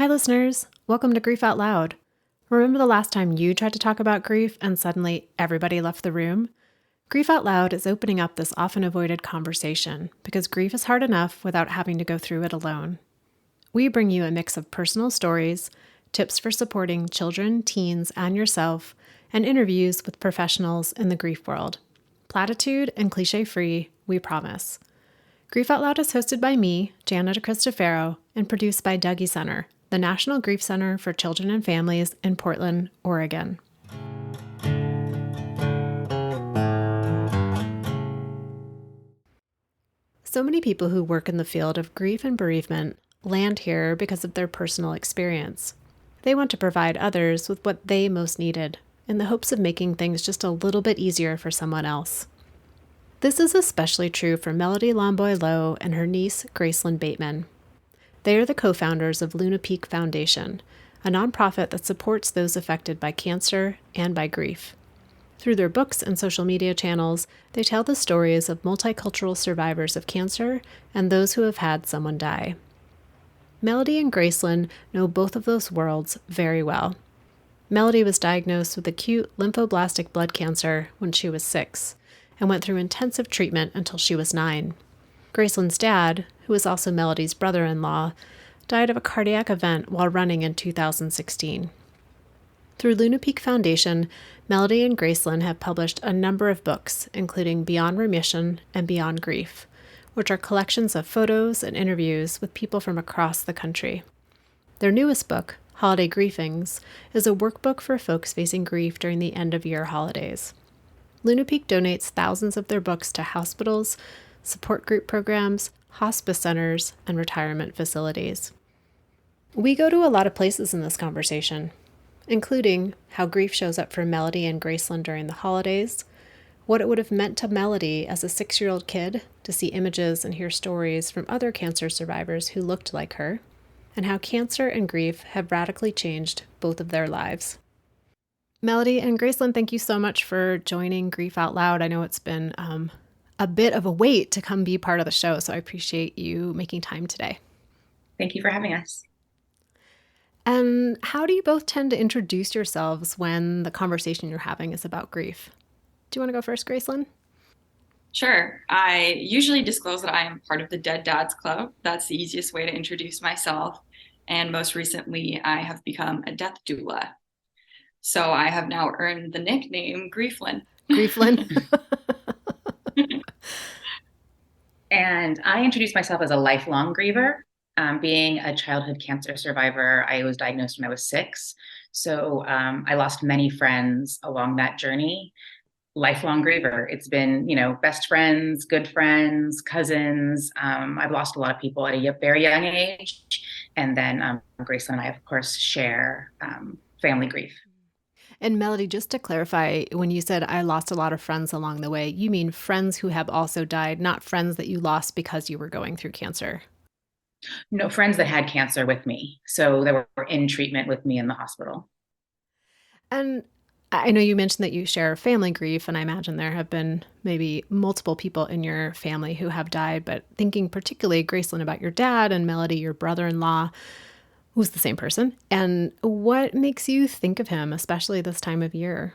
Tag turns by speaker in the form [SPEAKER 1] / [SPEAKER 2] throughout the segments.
[SPEAKER 1] Hi, listeners. Welcome to Grief Out Loud. Remember the last time you tried to talk about grief and suddenly everybody left the room? Grief Out Loud is opening up this often avoided conversation because grief is hard enough without having to go through it alone. We bring you a mix of personal stories, tips for supporting children, teens, and yourself, and interviews with professionals in the grief world. Platitude and cliche-free, we promise. Grief Out Loud is hosted by me, Jana DeCristofaro, and produced by Dougy Center, the National Grief Center for Children and Families in Portland, Oregon. So many people who work in the field of grief and bereavement land here because of their personal experience. They want to provide others with what they most needed, in the hopes of making things just a little bit easier for someone else. This is especially true for Melody Lomboy Lowe and her niece, Gracelyn Bateman. They are the co-founders of Luna Peak Foundation, a nonprofit that supports those affected by cancer and by grief. Through their books and social media channels, they tell the stories of multicultural survivors of cancer and those who have had someone die. Melody and Gracelyn know both of those worlds very well. Melody was diagnosed with acute lymphoblastic blood cancer when she was 6 and went through intensive treatment until she was 9. Gracelyn's dad, who was also Melody's brother-in-law, died of a cardiac event while running in 2016. Through Luna Peak Foundation, Melody and Gracelyn have published a number of books, including Beyond Remission and Beyond Grief, which are collections of photos and interviews with people from across the country. Their newest book, Holiday Griefings, is a workbook for folks facing grief during the end-of-year holidays. Luna Peak donates thousands of their books to hospitals, support group programs, hospice centers, and retirement facilities. We go to a lot of places in this conversation, including how grief shows up for Melody and Gracelyn during the holidays, what it would have meant to Melody as a 6-year-old kid to see images and hear stories from other cancer survivors who looked like her, and how cancer and grief have radically changed both of their lives. Melody and Gracelyn, thank you so much for joining Grief Out Loud. I know it's been a bit of a wait to come be part of the show, so I appreciate you making time today.
[SPEAKER 2] Thank you for having us.
[SPEAKER 1] And how do you both tend to introduce yourselves when the conversation you're having is about grief? Do you want to go first, Gracelyn?
[SPEAKER 3] Sure. I usually disclose that I am part of the Dead Dads Club. That's the easiest way to introduce myself. And most recently, I have become a death doula. So I have now earned the nickname Grieflyn.
[SPEAKER 1] Grieflyn.
[SPEAKER 2] And I introduced myself as a lifelong griever. Being a childhood cancer survivor, I was diagnosed when I was 6. So I lost many friends along that journey. Lifelong griever. It's been, best friends, good friends, cousins. I've lost a lot of people at a very young age. And then Gracelyn and I, of course, share family grief.
[SPEAKER 1] And Melody, just to clarify, when you said I lost a lot of friends along the way, you mean friends who have also died, not friends that you lost because you were going through cancer?
[SPEAKER 2] No, friends that had cancer with me. So they were in treatment with me in the hospital.
[SPEAKER 1] And I know you mentioned that you share family grief, and I imagine there have been maybe multiple people in your family who have died, but thinking particularly, Gracelyn, about your dad, and Melody, your brother-in-law, who's the same person, and what makes you think of him, especially this time of year?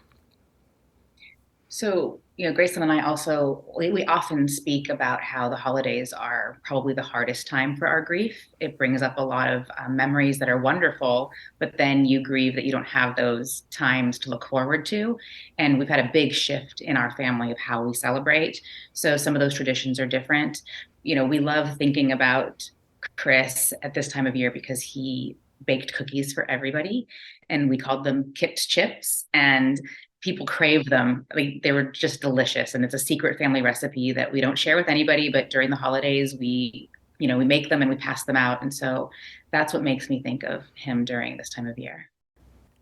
[SPEAKER 2] So, Gracelyn and I also, we often speak about how the holidays are probably the hardest time for our grief. It brings up a lot of memories that are wonderful, but then you grieve that you don't have those times to look forward to. And we've had a big shift in our family of how we celebrate. So some of those traditions are different. We love thinking about Chris at this time of year because he baked cookies for everybody, and we called them Kip's chips. And people crave them. They were just delicious. And it's a secret family recipe that we don't share with anybody, but during the holidays, we make them and we pass them out. And so that's what makes me think of him during this time of year.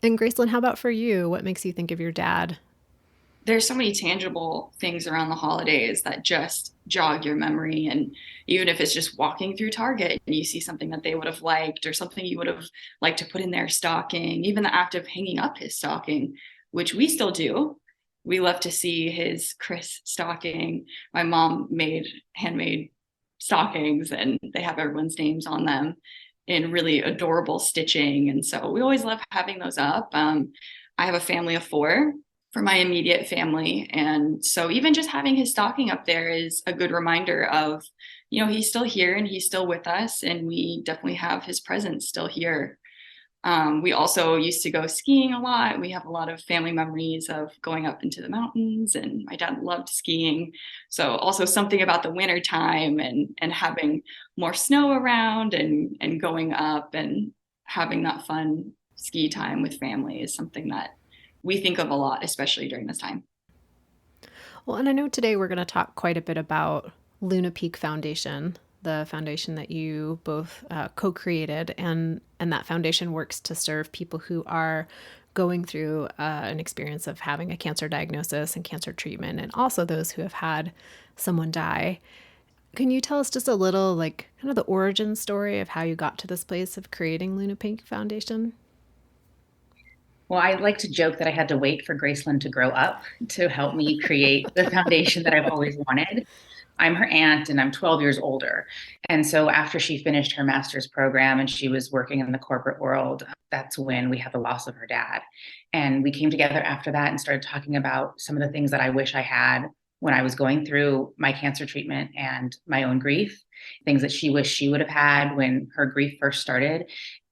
[SPEAKER 1] And Gracelyn, how about for you? What makes you think of your dad?
[SPEAKER 3] There's so many tangible things around the holidays that just jog your memory. And even if it's just walking through Target and you see something that they would have liked or something you would have liked to put in their stocking, even the act of hanging up his stocking, which we still do. We love to see his Chris stocking. My mom made handmade stockings and they have everyone's names on them. in really adorable stitching. And so we always love having those up. I have a family of 4 for my immediate family. And so even just having his stocking up there is a good reminder of, he's still here and he's still with us. And we definitely have his presence still here. We also used to go skiing a lot. We have a lot of family memories of going up into the mountains, and my dad loved skiing. So also something about the winter time and having more snow around and going up and having that fun ski time with family is something that we think of a lot, especially during this time.
[SPEAKER 1] Well, and I know today we're going to talk quite a bit about Luna Peak Foundation, the foundation that you both co-created, and that foundation works to serve people who are going through an experience of having a cancer diagnosis and cancer treatment, and also those who have had someone die. Can you tell us just a little, like, kind of the origin story of how you got to this place of creating Luna Peak Foundation?
[SPEAKER 2] Well, I like to joke that I had to wait for Gracelyn to grow up to help me create the foundation that I've always wanted. I'm her aunt and I'm 12 years older. And so after she finished her master's program and she was working in the corporate world, that's when we had the loss of her dad. And we came together after that and started talking about some of the things that I wish I had when I was going through my cancer treatment and my own grief, things that she wished she would have had when her grief first started.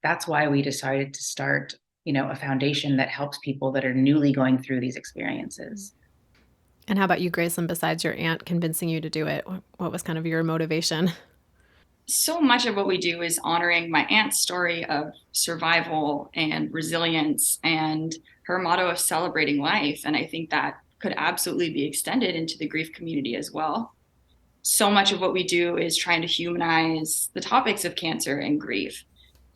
[SPEAKER 2] That's why we decided to start, a foundation that helps people that are newly going through these experiences.
[SPEAKER 1] And how about you, Gracelyn, besides your aunt convincing you to do it? What was kind of your motivation?
[SPEAKER 3] So much of what we do is honoring my aunt's story of survival and resilience and her motto of celebrating life. And I think that could absolutely be extended into the grief community as well. So much of what we do is trying to humanize the topics of cancer and grief.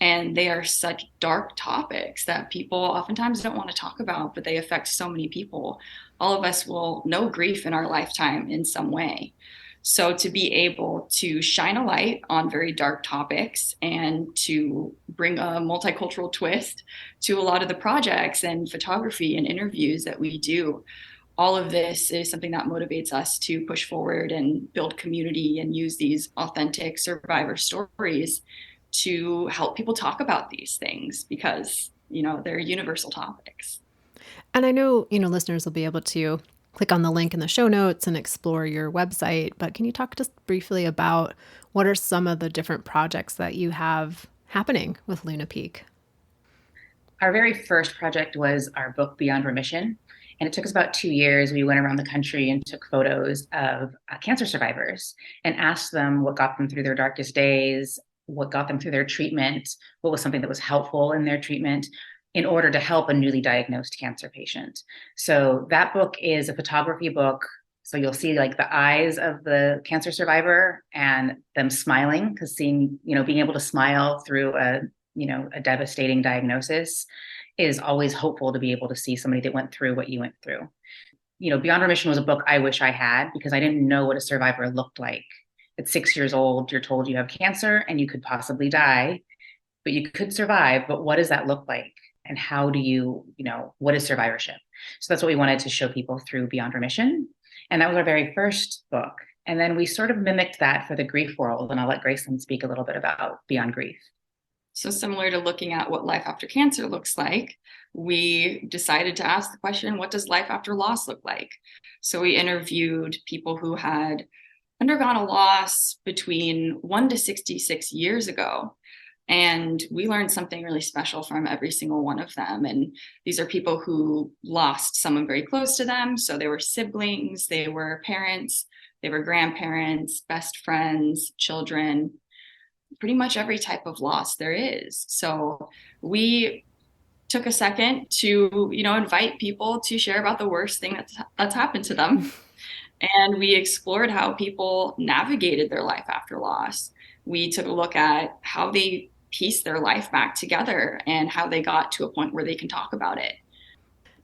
[SPEAKER 3] And they are such dark topics that people oftentimes don't want to talk about, but they affect so many people. All of us will know grief in our lifetime in some way. So to be able to shine a light on very dark topics and to bring a multicultural twist to a lot of the projects and photography and interviews that we do, all of this is something that motivates us to push forward and build community and use these authentic survivor stories to help people talk about these things because, they're universal topics.
[SPEAKER 1] And I know, listeners will be able to click on the link in the show notes and explore your website, but can you talk just briefly about what are some of the different projects that you have happening with Luna Peak?
[SPEAKER 2] Our very first project was our book, Beyond Remission. And it took us about 2 years. We went around the country and took photos of cancer survivors and asked them what got them through their darkest days, what got them through their treatment, what was something that was helpful in their treatment in order to help a newly diagnosed cancer patient. So that book is a photography book. So you'll see like the eyes of the cancer survivor and them smiling, because being able to smile through a devastating diagnosis is always hopeful to be able to see somebody that went through what you went through. Beyond Remission was a book I wish I had because I didn't know what a survivor looked like. At 6 years old, you're told you have cancer and you could possibly die, but you could survive. But what does that look like? And how do what is survivorship? So that's what we wanted to show people through Beyond Remission. And that was our very first book. And then we sort of mimicked that for the grief world. And I'll let Gracelyn speak a little bit about Beyond Grief.
[SPEAKER 3] So similar to looking at what life after cancer looks like, we decided to ask the question, what does life after loss look like? So we interviewed people who had undergone a loss between 1 to 66 years ago. And we learned something really special from every single one of them. And these are people who lost someone very close to them. So they were siblings, they were parents, they were grandparents, best friends, children, pretty much every type of loss there is. So we took a second to, invite people to share about the worst thing that's happened to them. And we explored how people navigated their life after loss. We took a look at how they pieced their life back together and how they got to a point where they can talk about it.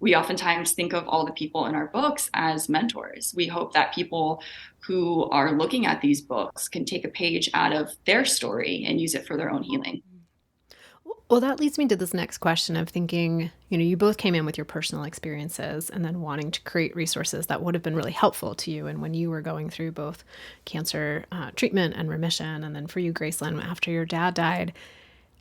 [SPEAKER 3] We oftentimes think of all the people in our books as mentors. We hope that people who are looking at these books can take a page out of their story and use it for their own healing.
[SPEAKER 1] Well, that leads me to this next question of thinking, you both came in with your personal experiences and then wanting to create resources that would have been really helpful to you. And when you were going through both cancer treatment and remission, and then for you, Gracelyn, after your dad died,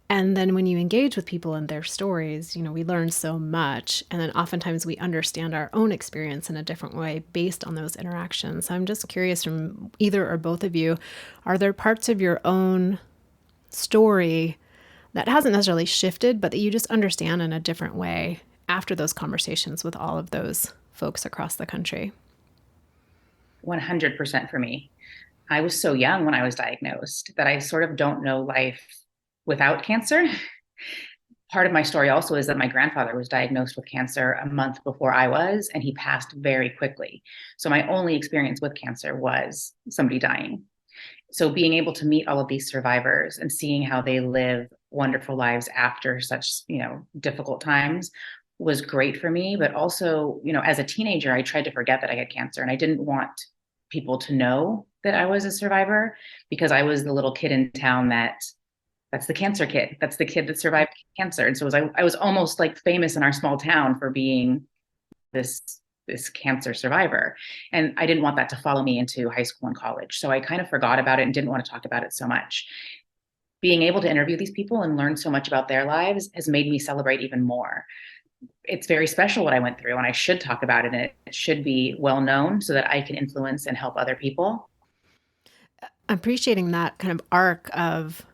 [SPEAKER 1] And then when you engage with people and their stories, we learn so much. And then oftentimes we understand our own experience in a different way based on those interactions. So I'm just curious, from either or both of you, are there parts of your own story that hasn't necessarily shifted, but that you just understand in a different way after those conversations with all of those folks across the country?
[SPEAKER 2] 100% for me. I was so young when I was diagnosed that I sort of don't know life without cancer. Part of my story also is that my grandfather was diagnosed with cancer a month before I was, and he passed very quickly. So my only experience with cancer was somebody dying. So being able to meet all of these survivors and seeing how they live wonderful lives after such, difficult times was great for me. But also, as a teenager, I tried to forget that I had cancer, and I didn't want people to know that I was a survivor, because I was the little kid in town that's the cancer kid. That's the kid that survived cancer. And so I was almost like famous in our small town for being this cancer survivor. And I didn't want that to follow me into high school and college. So I kind of forgot about it and didn't want to talk about it so much. Being able to interview these people and learn so much about their lives has made me celebrate even more. It's very special what I went through, and I should talk about it. And it should be well known so that I can influence and help other people.
[SPEAKER 1] Appreciating that kind of arc of,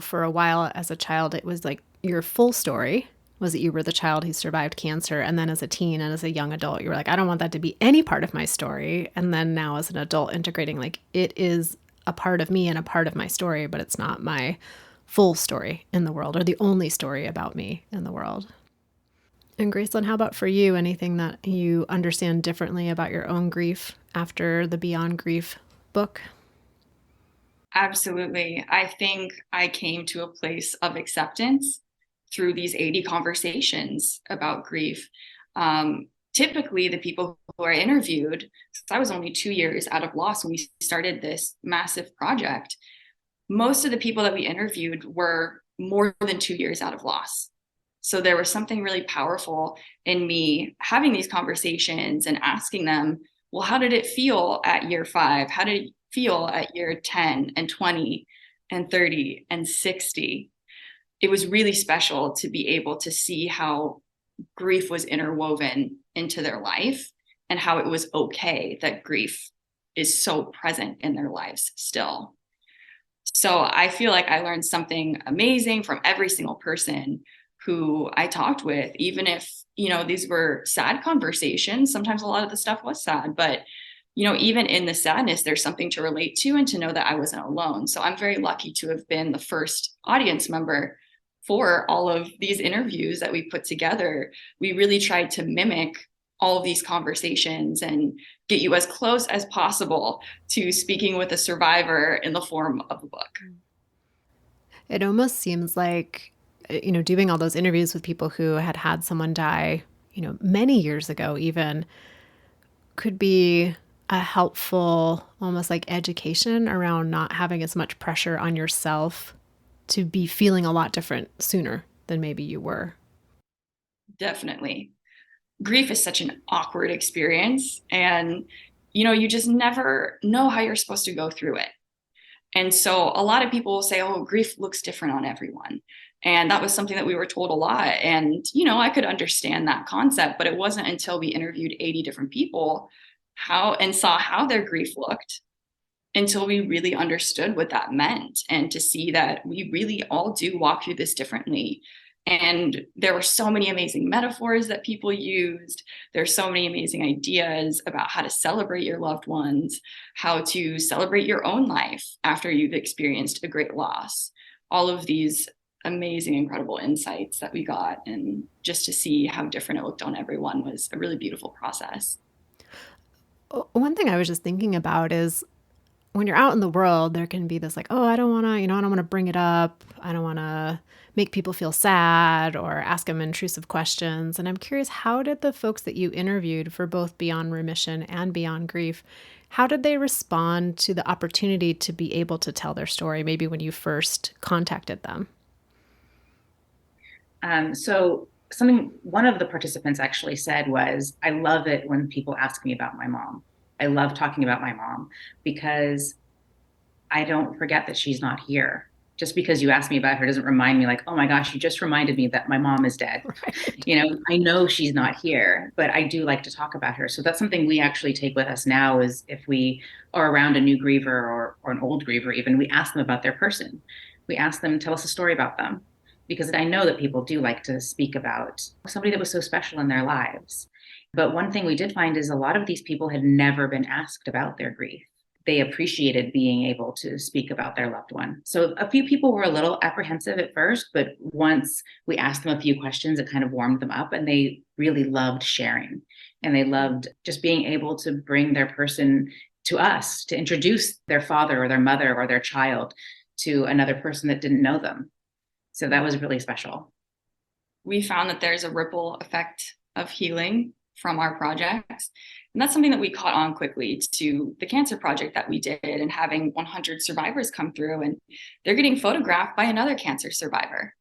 [SPEAKER 1] for a while as a child, it was like your full story was that you were the child who survived cancer. And then as a teen and as a young adult, you were like, I don't want that to be any part of my story. And then now as an adult, integrating, like, it is a part of me and a part of my story, but it's not my full story in the world or the only story about me in the world. And Gracelyn, how about for you? Anything that you understand differently about your own grief after the Beyond Grief book?
[SPEAKER 3] Absolutely. I think I came to a place of acceptance through these 80 conversations about grief. Typically, the people who I interviewed, I was only 2 years out of loss when we started this massive project. Most of the people that we interviewed were more than 2 years out of loss. So there was something really powerful in me having these conversations and asking them, well, how did it feel at year 5? How did it feel at year 10 and 20 and 30 and 60? It was really special to be able to see how grief was interwoven into their life and how it was okay that grief is so present in their lives still. So I feel like I learned something amazing from every single person who I talked with, even if, these were sad conversations. Sometimes a lot of the stuff was sad, but even in the sadness, there's something to relate to and to know that I wasn't alone. So I'm very lucky to have been the first audience member for all of these interviews that we put together. We really tried to mimic all of these conversations and get you as close as possible to speaking with a survivor in the form of a book.
[SPEAKER 1] It almost seems like, doing all those interviews with people who had someone die, many years ago even, could be a helpful, almost like education around not having as much pressure on yourself to be feeling a lot different sooner than maybe you were.
[SPEAKER 3] Definitely. Grief is such an awkward experience, and you just never know how you're supposed to go through it. And so a lot of people will say, oh, grief looks different on everyone. And that was something that we were told a lot. And, I could understand that concept, but it wasn't until we interviewed 80 different people and saw how their grief looked until we really understood what that meant, and to see that we really all do walk through this differently. And there were so many amazing metaphors that people used. There's so many amazing ideas about how to celebrate your loved ones, how to celebrate your own life after you've experienced a great loss. All of these amazing, incredible insights that we got, and just to see how different it looked on everyone was a really beautiful process.
[SPEAKER 1] One thing I was just thinking about is when you're out in the world, there can be this like, oh, I don't want to, I don't want to bring it up. I don't want to make people feel sad or ask them intrusive questions. And I'm curious, how did the folks that you interviewed for both Beyond Remission and Beyond Grief, how did they respond to the opportunity to be able to tell their story, maybe when you first contacted them?
[SPEAKER 2] So one of the participants actually said was, I love it when people ask me about my mom. I love talking about my mom because I don't forget that she's not here. Just because you asked me about her doesn't remind me like, oh my gosh, you just reminded me that my mom is dead.
[SPEAKER 1] Right.
[SPEAKER 2] I know she's not here, but I do like to talk about her. So that's something we actually take with us now is if we are around a new griever or an old griever, even we ask them about their person. We ask them, tell us a story about them. Because I know that people do like to speak about somebody that was so special in their lives. But one thing we did find is a lot of these people had never been asked about their grief. They appreciated being able to speak about their loved one. So a few people were a little apprehensive at first, but once we asked them a few questions, it kind of warmed them up and they really loved sharing. And they loved just being able to bring their person to us, to introduce their father or their mother or their child to another person that didn't know them. So that was really special.
[SPEAKER 3] We found that there's a ripple effect of healing from our projects. And that's something that we caught on quickly to the cancer project that we did and having 100 survivors come through and they're getting photographed by another cancer survivor.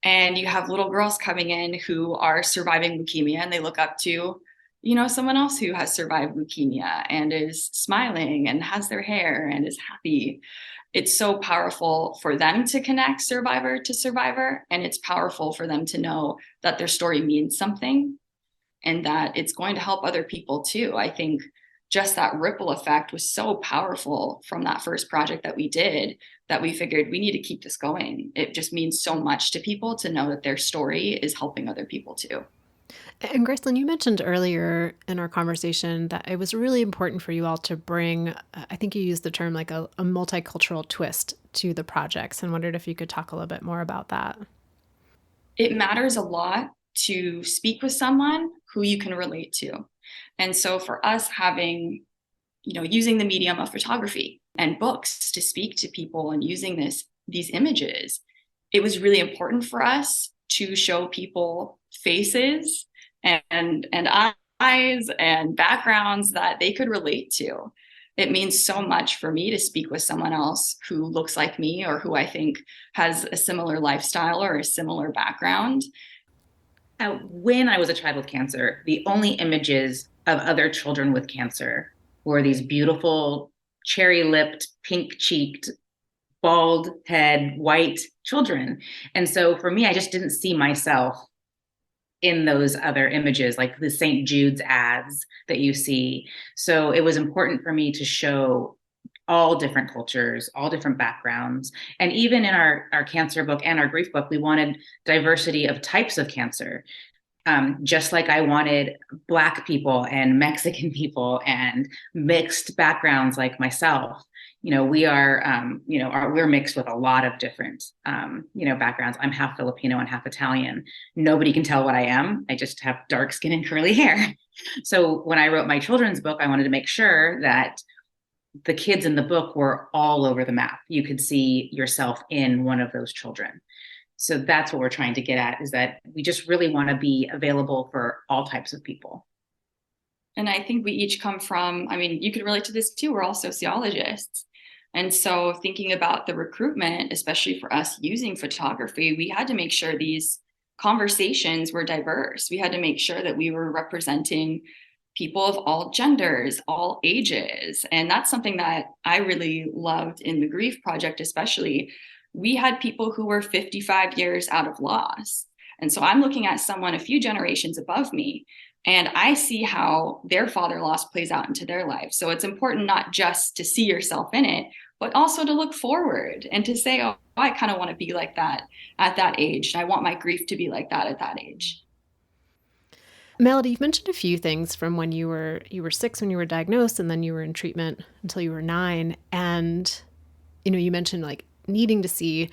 [SPEAKER 3] And you have little girls coming in who are surviving leukemia and they look up to, someone else who has survived leukemia and is smiling and has their hair and is happy. It's so powerful for them to connect survivor to survivor. And it's powerful for them to know that their story means something and that it's going to help other people too. I think just that ripple effect was so powerful from that first project that we did that we figured we need to keep this going. It just means so much to people to know that their story is helping other people too.
[SPEAKER 1] And Gracelyn, you mentioned earlier in our conversation that it was really important for you all to bring, I think you used the term like a multicultural twist to the projects, and wondered if you could talk a little bit more about that.
[SPEAKER 3] It matters a lot to speak with someone who you can relate to. And so for us having, using the medium of photography and books to speak to people and using these images, it was really important for us to show people faces and eyes and backgrounds that they could relate to. It means so much for me to speak with someone else who looks like me or who I think has a similar lifestyle or a similar background.
[SPEAKER 2] When I was a child with cancer, the only images of other children with cancer were these beautiful, cherry-lipped, pink-cheeked, bald head, white children. And so for me, I just didn't see myself in those other images, like the St. Jude's ads that you see. So it was important for me to show all different cultures, all different backgrounds. And even in our cancer book and our grief book, we wanted diversity of types of cancer. Just like I wanted Black people and Mexican people and mixed backgrounds like myself. We are, we're mixed with a lot of different, backgrounds. I'm half Filipino and half Italian. Nobody can tell what I am. I just have dark skin and curly hair. So when I wrote my children's book, I wanted to make sure that the kids in the book were all over the map. You could see yourself in one of those children. So that's what we're trying to get at, is that we just really want to be available for all types of people.
[SPEAKER 3] And I think we each come from, you can relate to this too, we're all sociologists. And so thinking about the recruitment, especially for us using photography, we had to make sure these conversations were diverse. We had to make sure that we were representing people of all genders, all ages. And that's something that I really loved in the Grief Project, especially. We had people who were 55 years out of loss. And so I'm looking at someone a few generations above me, and I see how their father loss plays out into their life. So it's important not just to see yourself in it, but also to look forward and to say, oh, I kind of want to be like that at that age. I want my grief to be like that at that age.
[SPEAKER 1] Melody, you've mentioned a few things from when you were 6 when you were diagnosed, and then you were in treatment until you were 9. And, you mentioned like needing to see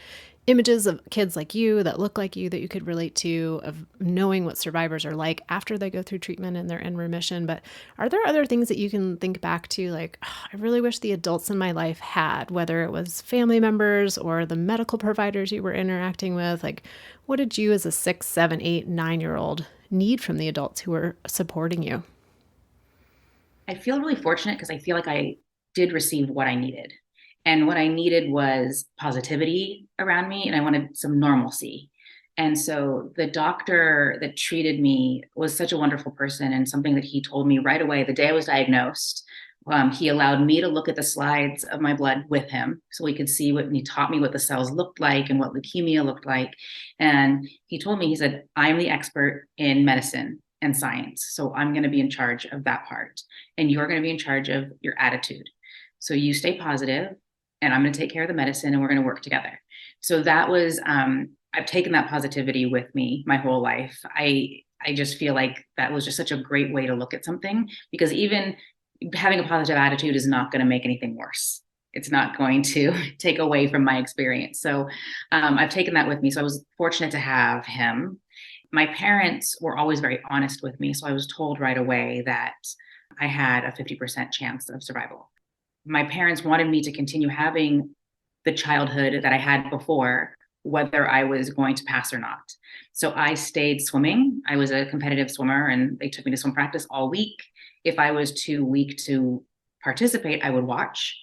[SPEAKER 1] images of kids like you that look like you that you could relate to, of knowing what survivors are like after they go through treatment and they're in remission. But are there other things that you can think back to, like, oh, I really wish the adults in my life had, whether it was family members or the medical providers you were interacting with? Like, what did you as a 6, 7, 8, 9-year-old need from the adults who were supporting you?
[SPEAKER 2] I feel really fortunate because I feel like I did receive what I needed. And what I needed was positivity around me, and I wanted some normalcy. And so the doctor that treated me was such a wonderful person, and something that he told me right away, the day I was diagnosed, He allowed me to look at the slides of my blood with him so he could see what, and he taught me what the cells looked like and what leukemia looked like. And he told me, he said, I'm the expert in medicine and science. So I'm going to be in charge of that part. And you're going to be in charge of your attitude. So you stay positive, and I'm going to take care of the medicine, and we're going to work together. So that was, I've taken that positivity with me my whole life. I just feel like that was just such a great way to look at something, because even having a positive attitude is not going to make anything worse. It's not going to take away from my experience. So I've taken that with me. So I was fortunate to have him. My parents were always very honest with me. So I was told right away that I had a 50% chance of survival. My parents wanted me to continue having the childhood that I had before, whether I was going to pass or not. So I stayed swimming. I was a competitive swimmer, and they took me to swim practice all week. If I was too weak to participate, I would watch.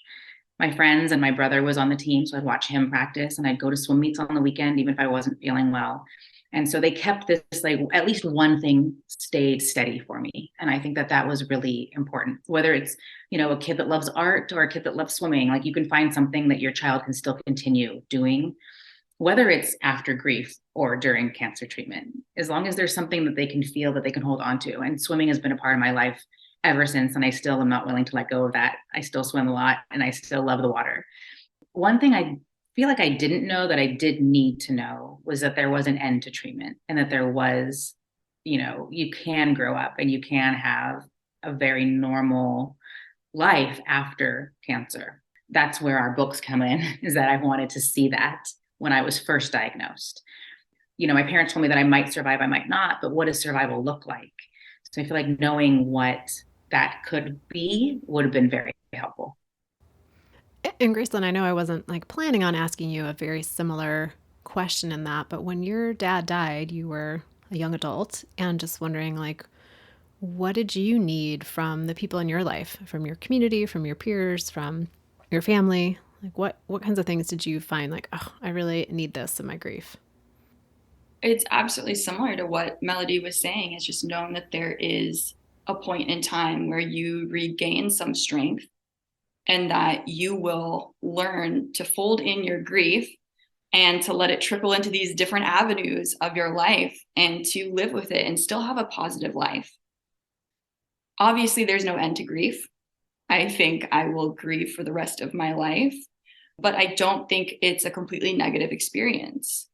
[SPEAKER 2] My friends and my brother was on the team, so I'd watch him practice, and I'd go to swim meets on the weekend, even if I wasn't feeling well. And so they kept this, like, at least one thing stayed steady for me. And I think that that was really important. Whether it's, a kid that loves art or a kid that loves swimming, like, you can find something that your child can still continue doing, whether it's after grief or during cancer treatment, as long as there's something that they can feel that they can hold on to. And swimming has been a part of my life ever since. And I still am not willing to let go of that. I still swim a lot, and I still love the water. One thing I feel like I didn't know that I did need to know was that there was an end to treatment, and that there was, you can grow up and you can have a very normal life after cancer. That's where our books come in, is that I wanted to see that when I was first diagnosed. My parents told me that I might survive, I might not, but what does survival look like? So I feel like knowing what that could be would have been very helpful.
[SPEAKER 1] And Gracelyn, I know I wasn't like planning on asking you a very similar question in that, but when your dad died, you were a young adult, and just wondering, like, what did you need from the people in your life, from your community, from your peers, from your family? Like, what kinds of things did you find like, oh, I really need this in my grief?
[SPEAKER 3] It's absolutely similar to what Melody was saying. It's just knowing that there is a point in time where you regain some strength, and that you will learn to fold in your grief and to let it trickle into these different avenues of your life, and to live with it and still have a positive life. Obviously, there's no end to grief. I think I will grieve for the rest of my life, but I don't think it's a completely negative experience.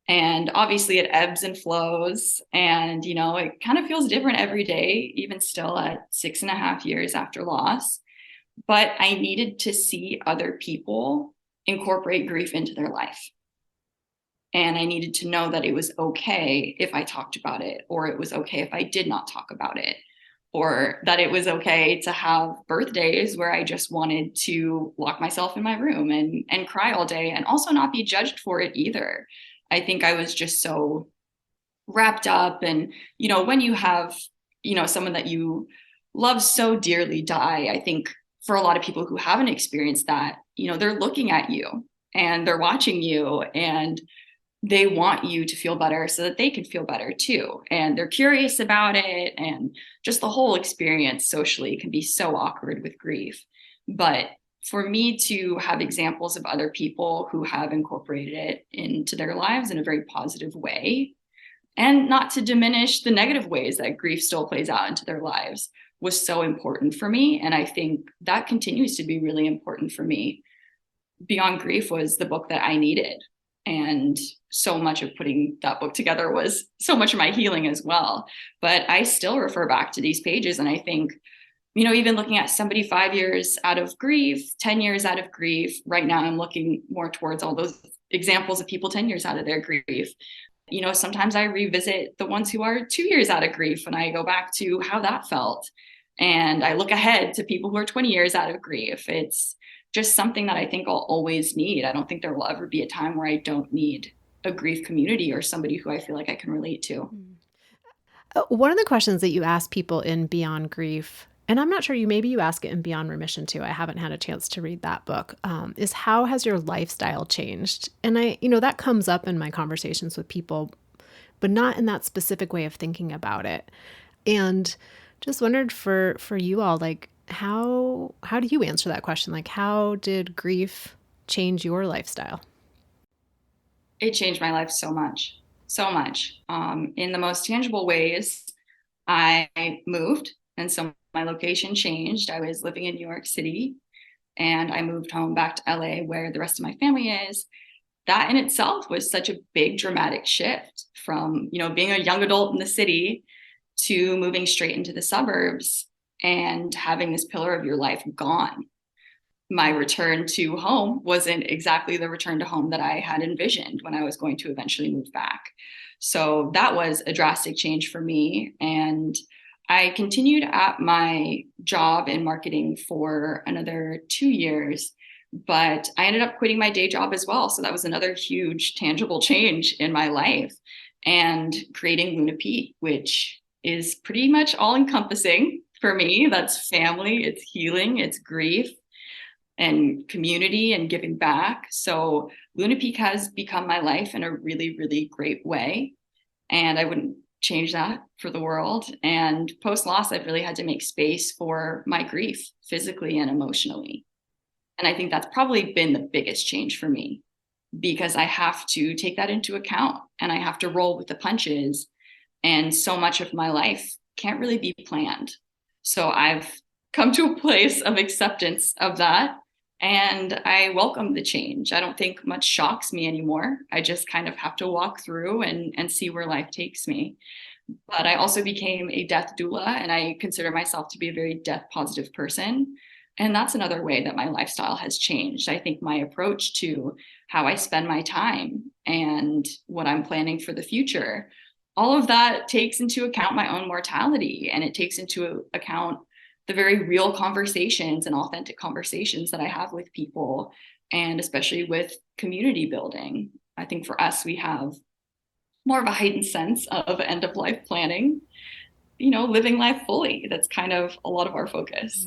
[SPEAKER 3] And obviously it ebbs and flows, and it kind of feels different every day, even still at 6.5 years after loss. But I needed to see other people incorporate grief into their life. And I needed to know that it was okay if I talked about it, or it was okay if I did not talk about it, or that it was okay to have birthdays where I just wanted to lock myself in my room and cry all day, and also not be judged for it either. I think I was just so wrapped up. And, when you have, someone that you love so dearly die, I think for a lot of people who haven't experienced that, they're looking at you and they're watching you, and they want you to feel better so that they can feel better too. And they're curious about it. And just the whole experience socially can be so awkward with grief. But for me to have examples of other people who have incorporated it into their lives in a very positive way, and not to diminish the negative ways that grief still plays out into their lives, was so important for me. And I think that continues to be really important for me. Beyond Grief was the book that I needed. And so much of putting that book together was so much of my healing as well. But I still refer back to these pages. And I think, even looking at somebody 5 years out of grief, 10 years out of grief, right now I'm looking more towards all those examples of people 10 years out of their grief. Sometimes I revisit the ones who are 2 years out of grief, and I go back to how that felt. And I look ahead to people who are 20 years out of grief. It's just something that I think I'll always need. I don't think there will ever be a time where I don't need a grief community or somebody who I feel like I can relate to.
[SPEAKER 1] One of the questions that you ask people in Beyond Grief, and I'm not sure, maybe you ask it in Beyond Remission too, I haven't had a chance to read that book, is how has your lifestyle changed? And that comes up in my conversations with people, but not in that specific way of thinking about it. And just wondered for you all, like, How do you answer that question? Like, how did grief change your lifestyle?
[SPEAKER 3] It changed my life so much, so much. In the most tangible ways, I moved, and so my location changed. I was living in New York City, and I moved home back to LA, where the rest of my family is. That in itself was such a big dramatic shift from, being a young adult in the city to moving straight into the suburbs and having this pillar of your life gone. My return to home wasn't exactly the return to home that I had envisioned when I was going to eventually move back. So that was a drastic change for me. And I continued at my job in marketing for another 2 years, but I ended up quitting my day job as well. So that was another huge tangible change in my life, and creating Luna Peak, which is pretty much all encompassing for me. That's family, it's healing, it's grief, and community, and giving back. So Luna Peak has become my life in a really, really great way. And I wouldn't change that for the world. And post loss, I've really had to make space for my grief physically and emotionally. And I think that's probably been the biggest change for me, because I have to take that into account and I have to roll with the punches. And so much of my life can't really be planned. So I've come to a place of acceptance of that. And I welcome the change. I don't think much shocks me anymore. I just kind of have to walk through and see where life takes me. But I also became a death doula, and I consider myself to be a very death positive person. And that's another way that my lifestyle has changed. I think my approach to how I spend my time and what I'm planning for the future, all of that takes into account my own mortality, and it takes into account the very real conversations and authentic conversations that I have with people, and especially with community building. I think for us, we have more of a heightened sense of end of life planning, living life fully. That's kind of a lot of our focus.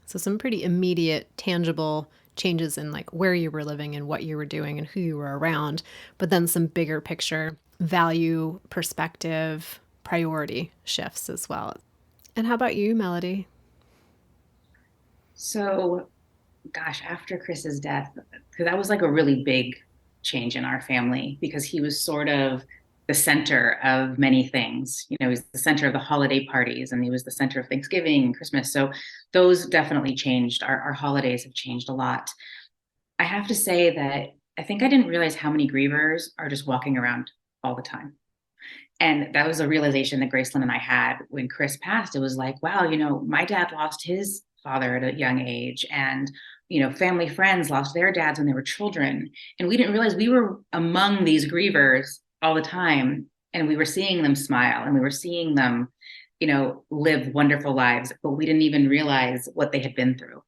[SPEAKER 1] So some pretty immediate, tangible changes in like where you were living and what you were doing and who you were around, but then some bigger picture value, perspective, priority shifts as well. And how about you, Melody?
[SPEAKER 2] So, gosh, after Chris's death, because that was like a really big change in our family, because he was sort of the center of many things. He was the center of the holiday parties, and he was the center of Thanksgiving and Christmas. So those definitely changed. Our holidays have changed a lot. I have to say that I think I didn't realize how many grievers are just walking around all the time. And that was a realization that Gracelyn and I had when Chris passed. It was like, wow, my dad lost his father at a young age, and family friends lost their dads when they were children, and we didn't realize we were among these grievers all the time, and we were seeing them smile, and we were seeing them live wonderful lives, but we didn't even realize what they had been through.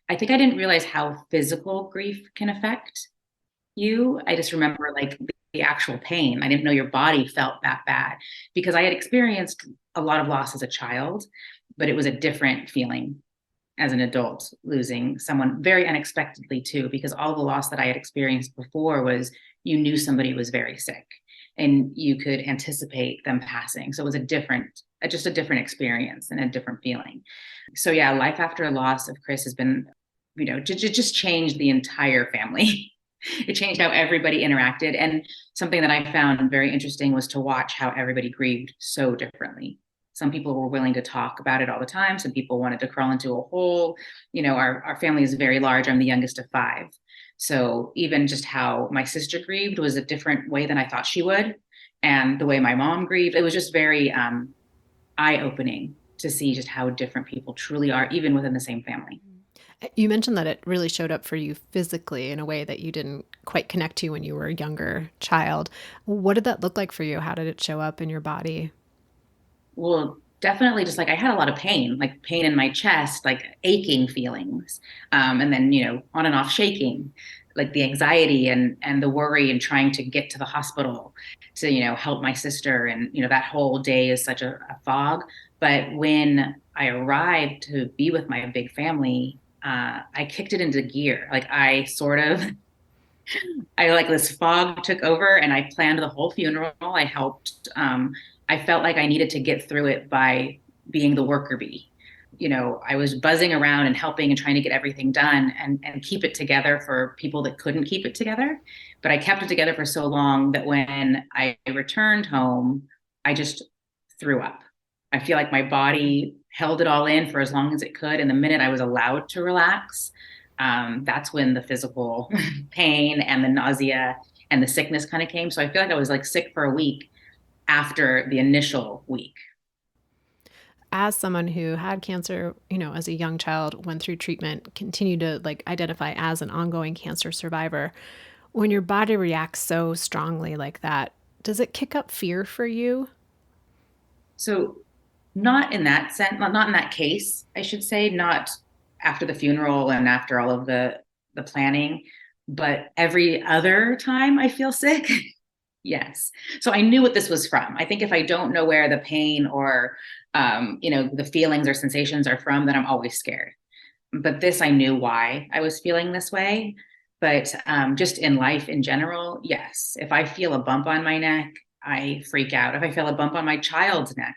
[SPEAKER 2] I think I didn't realize how physical grief can affect you. I just remember like the actual pain. I didn't know your body felt that bad, because I had experienced a lot of loss as a child, but it was a different feeling as an adult, losing someone very unexpectedly too, because all the loss that I had experienced before was you knew somebody was very sick and you could anticipate them passing. So it was just a different experience and a different feeling. So yeah, life after a loss of Chris has been, just changed the entire family. It changed how everybody interacted. And something that I found very interesting was to watch how everybody grieved so differently. Some people were willing to talk about it all the time. Some people wanted to crawl into a hole. Our family is very large. I'm the youngest of 5. So even just how my sister grieved was a different way than I thought she would. And the way my mom grieved, it was just very eye-opening to see just how different people truly are, even within the same family.
[SPEAKER 1] You mentioned that it really showed up for you physically in a way that you didn't quite connect to when you were a younger child. What did that look like for you? How did it show up in your body?
[SPEAKER 2] Well, definitely just like I had a lot of pain, like pain in my chest, like aching feelings. And then, on and off shaking, like the anxiety and the worry and trying to get to the hospital to, help my sister. And, that whole day is such a fog. But when I arrived to be with my big family, I kicked it into gear. Like I like this fog took over and I planned the whole funeral. I helped. I felt like I needed to get through it by being the worker bee. I was buzzing around and helping and trying to get everything done and keep it together for people that couldn't keep it together. But I kept it together for so long that when I returned home, I just threw up. I feel like my body held it all in for as long as it could. And the minute I was allowed to relax, that's when the physical pain and the nausea and the sickness kind of came. So I feel like I was like sick for a week after the initial week.
[SPEAKER 1] As someone who had cancer, as a young child, went through treatment, continued to like identify as an ongoing cancer survivor, when your body reacts so strongly like that, does it kick up fear for you?
[SPEAKER 2] So not in that sense, not in that case, I should say, not after the funeral and after all of the planning, but every other time I feel sick. Yes. So I knew what this was from. I think if I don't know where the pain or the feelings or sensations are from, then I'm always scared. But this, I knew why I was feeling this way. But just in life in general, yes. If I feel a bump on my neck, I freak out. If I feel a bump on my child's neck,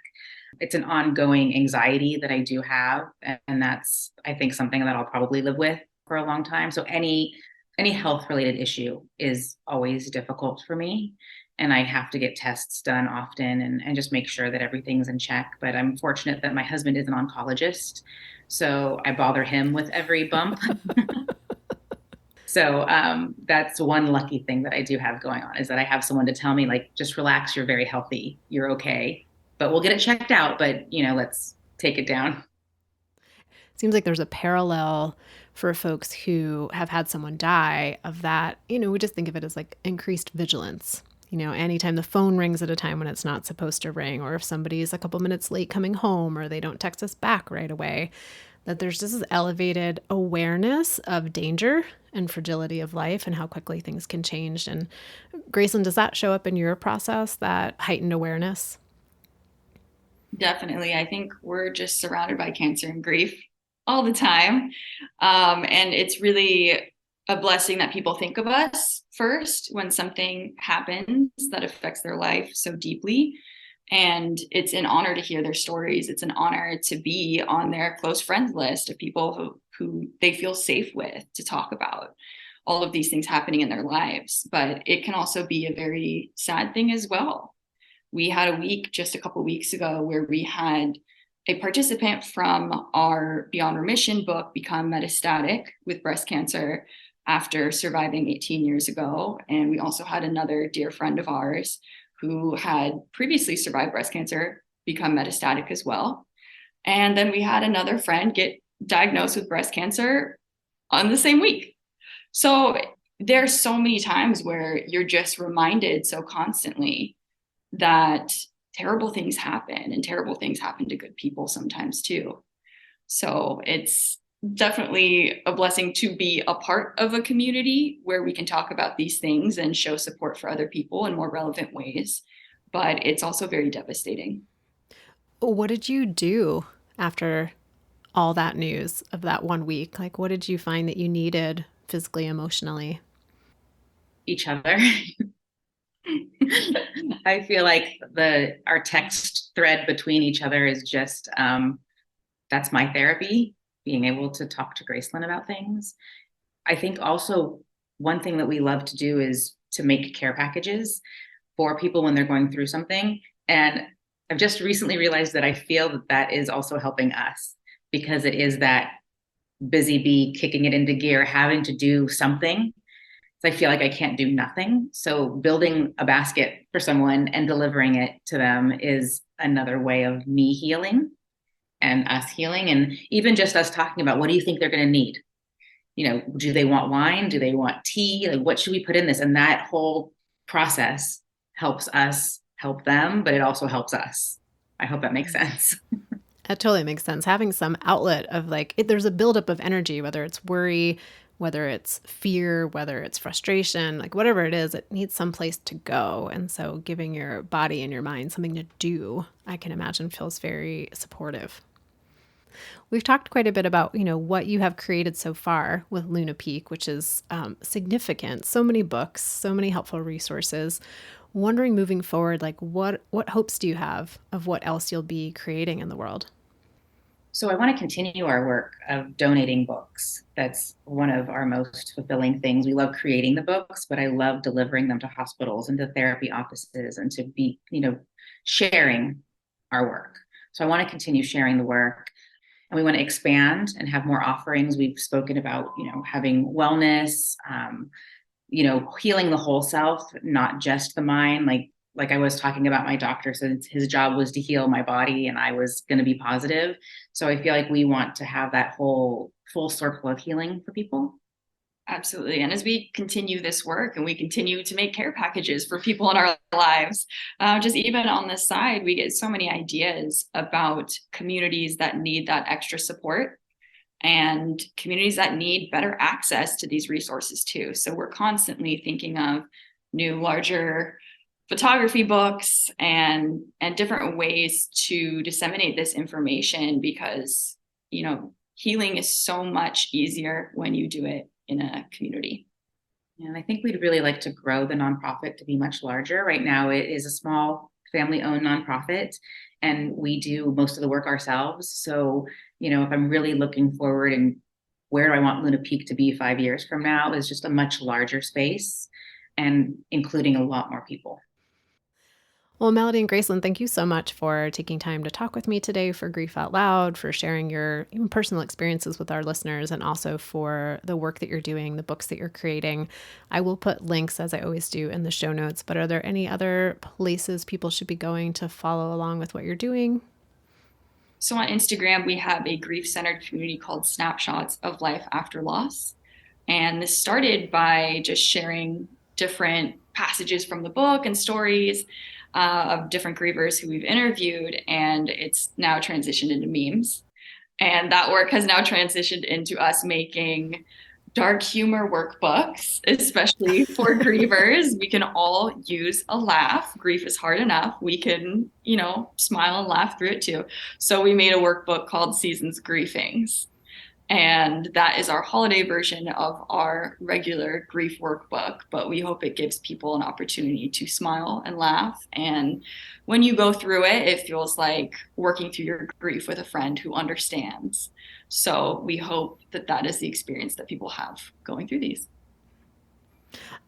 [SPEAKER 2] it's an ongoing anxiety that I do have. And that's, I think, something that I'll probably live with for a long time. So any health related issue is always difficult for me. And I have to get tests done often and just make sure that everything's in check. But I'm fortunate that my husband is an oncologist. So I bother him with every bump. So that's one lucky thing that I do have going on, is that I have someone to tell me, like, just relax, you're very healthy, you're okay. But we'll get it checked out. But, let's take it down.
[SPEAKER 1] Seems like there's a parallel for folks who have had someone die of that. We just think of it as like increased vigilance. Anytime the phone rings at a time when it's not supposed to ring, or if somebody's a couple minutes late coming home, or they don't text us back right away, that there's just this elevated awareness of danger and fragility of life and how quickly things can change. And Gracelyn, does that show up in your process, that heightened awareness?
[SPEAKER 3] Definitely. I think we're just surrounded by cancer and grief all the time. And it's really a blessing that people think of us first when something happens that affects their life so deeply. And it's an honor to hear their stories. It's an honor to be on their close friends list of people who they feel safe with to talk about all of these things happening in their lives. But it can also be a very sad thing as well. We had a week just a couple of weeks ago where we had a participant from our Beyond Remission book become metastatic with breast cancer after surviving 18 years ago. And we also had another dear friend of ours who had previously survived breast cancer become metastatic as well. And then we had another friend get diagnosed with breast cancer on the same week. So there's so many times where you're just reminded so constantly that terrible things happen, and terrible things happen to good people sometimes too. So it's definitely a blessing to be a part of a community where we can talk about these things and show support for other people in more relevant ways. But it's also very devastating.
[SPEAKER 1] What did you do after all that news of that 1 week? Like, what did you find that you needed physically, emotionally?
[SPEAKER 2] Each other. I feel like our text thread between each other is just that's my therapy, being able to talk to Gracelyn about things. I think also one thing that we love to do is to make care packages for people when they're going through something. And I've just recently realized that I feel that that is also helping us, because it is that busy bee kicking it into gear, having to do something. So I feel like I can't do nothing. So building a basket for someone and delivering it to them is another way of me healing and us healing. And even just us talking about, what do you think they're going to need? Do they want wine? Do they want tea? Like, what should we put in this? And that whole process helps us help them, but it also helps us. I hope that makes sense.
[SPEAKER 1] That totally makes sense. Having some outlet of there's a buildup of energy, whether it's worry, whether it's fear, whether it's frustration, like whatever it is, it needs some place to go. And so giving your body and your mind something to do, I can imagine feels very supportive. We've talked quite a bit about, what you have created so far with Luna Peak, which is significant. So many books, so many helpful resources. Wondering moving forward, like what hopes do you have of what else you'll be creating in the world?
[SPEAKER 2] So I want to continue our work of donating books. That's one of our most fulfilling things. We love creating the books, but I love delivering them to hospitals and to therapy offices and to be, sharing our work. So I want to continue sharing the work, and we want to expand and have more offerings. We've spoken about, having wellness, healing the whole self, not just the mind. Like I was talking about, my doctor said his job was to heal my body and I was going to be positive. So I feel like we want to have that whole full circle of healing for people.
[SPEAKER 3] Absolutely. And as we continue this work and we continue to make care packages for people in our lives, just even on the side, we get so many ideas about communities that need that extra support and communities that need better access to these resources too. So we're constantly thinking of new, larger photography books and different ways to disseminate this information, because healing is so much easier when you do it in a community.
[SPEAKER 2] And I think we'd really like to grow the nonprofit to be much larger. Right now it is a small family-owned nonprofit and we do most of the work ourselves. So if I'm really looking forward and where do I want Luna Peak to be 5 years from now, is just a much larger space and including a lot more people.
[SPEAKER 1] Well, Melody and Gracelyn, thank you so much for taking time to talk with me today, for Grief Out Loud, for sharing your even personal experiences with our listeners, and also for the work that you're doing, the books that you're creating. I will put links, as I always do, in the show notes, but are there any other places people should be going to follow along with what you're doing?
[SPEAKER 3] So on Instagram, we have a grief-centered community called Snapshots of Life After Loss. And this started by just sharing different passages from the book and stories of different grievers who we've interviewed, and it's now transitioned into memes. And that work has now transitioned into us making dark humor workbooks, especially for grievers. We can all use a laugh. Grief is hard enough. We can, smile and laugh through it too. So we made a workbook called Seasons Griefings. And that is our holiday version of our regular grief workbook, but we hope it gives people an opportunity to smile and laugh. And when you go through it, it feels like working through your grief with a friend who understands. So we hope that that is the experience that people have going through these.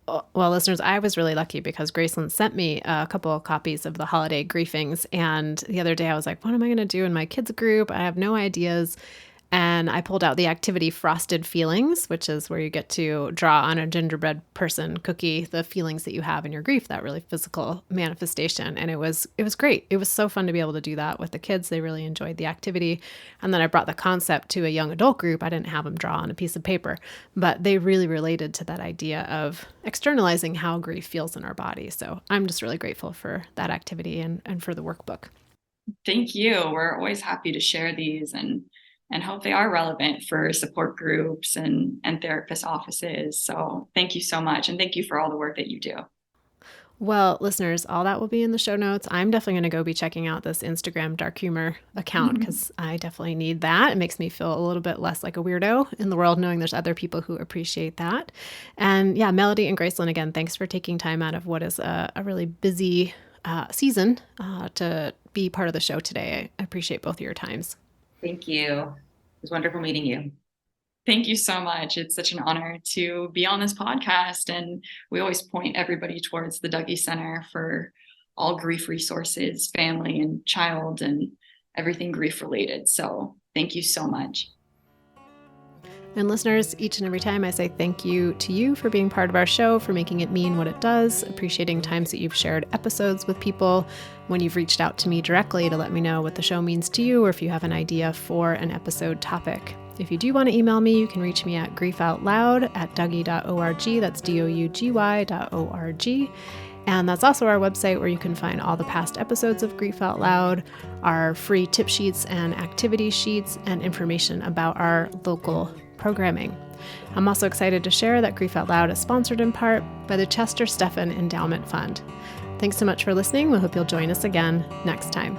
[SPEAKER 1] Well, listeners, I was really lucky because Gracelyn sent me a couple of copies of the holiday griefings. And the other day I was like, what am I going to do in my kids group? I have no ideas. And I pulled out the activity Frosted Feelings, which is where you get to draw on a gingerbread person cookie the feelings that you have in your grief, that really physical manifestation. And it was great. It was so fun to be able to do that with the kids. They really enjoyed the activity. And then I brought the concept to a young adult group. I didn't have them draw on a piece of paper, but they really related to that idea of externalizing how grief feels in our body. So I'm just really grateful for that activity and for the workbook.
[SPEAKER 3] Thank you. We're always happy to share these and hope they are relevant for support groups and therapist offices. So thank you so much. And thank you for all the work that you do.
[SPEAKER 1] Well, listeners, all that will be in the show notes. I'm definitely going to go be checking out this Instagram dark humor account because I definitely need that. It makes me feel a little bit less like a weirdo in the world, knowing there's other people who appreciate that. And yeah, Melody and Gracelyn, again, thanks for taking time out of what is a really busy season to be part of the show today. I appreciate both of your times.
[SPEAKER 2] Thank you. It was wonderful meeting you.
[SPEAKER 3] Thank you so much. It's such an honor to be on this podcast. And we always point everybody towards the Dougy Center for all grief resources, family and child, and everything grief related. So thank you so much.
[SPEAKER 1] And listeners, each and every time I say thank you to you for being part of our show, for making it mean what it does, appreciating times that you've shared episodes with people, when you've reached out to me directly to let me know what the show means to you, or if you have an idea for an episode topic. If you do want to email me, you can reach me at griefoutloud@dougy.org. That's DOUGY.org. And that's also our website where you can find all the past episodes of Grief Out Loud, our free tip sheets and activity sheets, and information about our local programming. I'm also excited to share that Grief Out Loud is sponsored in part by the Chester Stephan Endowment Fund. Thanks so much for listening. We hope you'll join us again next time.